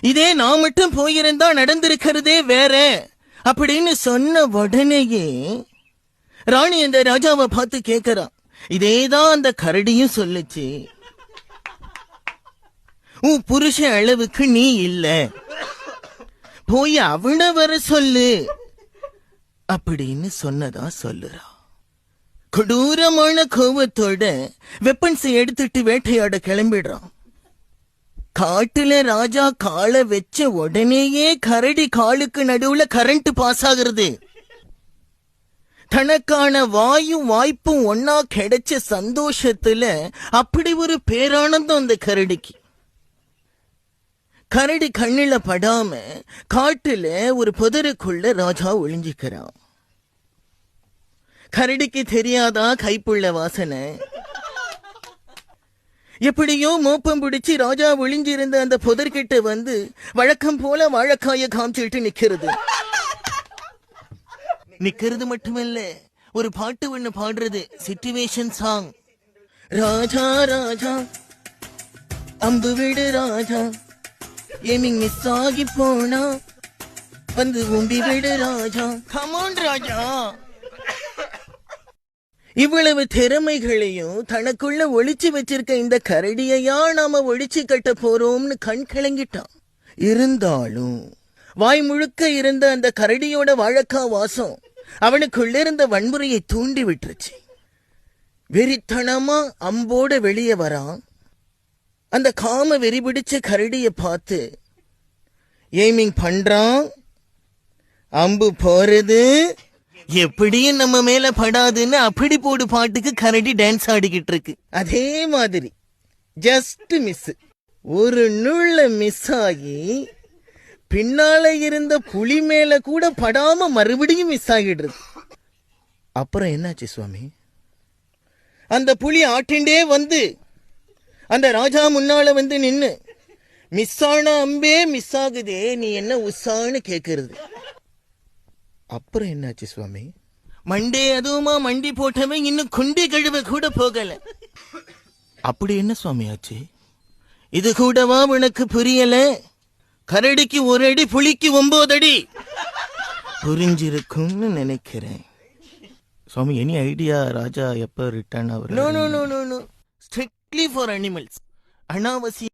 இதே நான் மட்டும் போயிருந்தா நடந்திருக்கிறதே வேற அப்படின்னு சொன்ன உடனேயே ராணி அந்த ராஜாவை பார்த்து கேட்கறான். இதேதான் அந்த கரடியும் சொல்லுச்சு. உன் புருஷன் அளவுக்கு நீ இல்ல, போய் அவனை வர சொல்லு அப்படின்னு சொன்னதா சொல்லுறா. கொடூரமான கோபத்தோட வெப்பன்ஸை எடுத்துட்டு வேட்டையாட கிளம்பிடுறான். காட்டுல ராஜா காலை வச்ச உடனேயே கரடி காலுக்கு நடுவுல கரண்ட் பாஸ் ஆகுறது. தனக்கான வாய்ப்பும் ஒன்னா கிடைச்ச சந்தோஷத்துல அப்படி ஒரு பேரானந்தம் அந்த கரடிக்கு. கரடி கண்ணில படாம காட்டுல ஒரு புதருக்குள்ள ராஜா ஒளிஞ்சிக்கிறான். கரடிக்கு தெரியாதா கைப்புள்ள வாசனை. எப்படியோ மோப்பம் பிடிச்சு ராஜா ஒளிஞ்சிருந்த அந்த புதர்கிட்ட வந்து வழக்கம் போல வாழைக்காய காமிச்சிட்டு நிக்கிறது மட்டுமல்ல, ஒரு பாட்டு ஒண்ணு பாடுறது, சிச்சுவேஷன் சாங். ராஜா ராஜா அம்பு விடு ராஜா, ஏமிங் மிஸ் ஆகி போனா வந்து உம்பி விடு ராஜா, கமான் ராஜா. இவ்வளவு திறமைகளையும் தனக்குள்ள ஒளிச்சு வச்சிருக்க இந்த கரடியையா நாம ஒளிச்சு கட்ட போறோம்னு கண் கலங்கிட்டான். இருந்தாலும் வாய் முழுக்க இருந்த அந்த கரடியோட வாழைக்கா வாசம் அவனுக்குள்ள இருந்த வன்முறையை தூண்டி விட்டுருச்சு. வெறித்தனமா அம்போட வெளியே வரான். அந்த காம வெறி பிடிச்ச கரடிய பார்த்து எய்மிங் பண்றான். அம்பு போறது எப்படியும் நம்ம மேல படாதுன்னு அப்படி போடு பாட்டுக்கு கரடி டான்ஸ் ஆடிக்கிட்டு இருக்கு. அதே மாதிரி ஜஸ்ட் மிஸ், ஒரு நூல்ல மிஸ் ஆகி பின்னால இருந்த புலி மேல கூட படாம மறுபடியும் மிஸ் ஆகிடுறது. அப்புறம் என்னாச்சு சுவாமி? அந்த புலி ஆட்டிண்டே வந்து அந்த ராஜா முன்னால வந்து நின்னு, மிஸ் ஆன அம்பே மிஸ் ஆகுதே, நீ என்ன உஷான்னு கேக்குறது. அப்புறம் என்னாச்சு சுவாமி? மண்டே அதுவுமா மண்டி போட்டவன் இன்னும் குண்டி கழுவ கூட போகல. அப்படி என்ன சுவாமி ஆச்சு? இது கூடவா உனக்கு புரியல? கரடிக்கு ஒரு அடி, புலிக்கு 9 அடி. புரிஞ்சிருக்கும்னு நினைக்கிறேன். சுவாமி, எனி ஐடியா ராஜா எப்ப ரிட்டர்ன் ஆகுற? No no no no no, strictly for animals. அனாவசியம்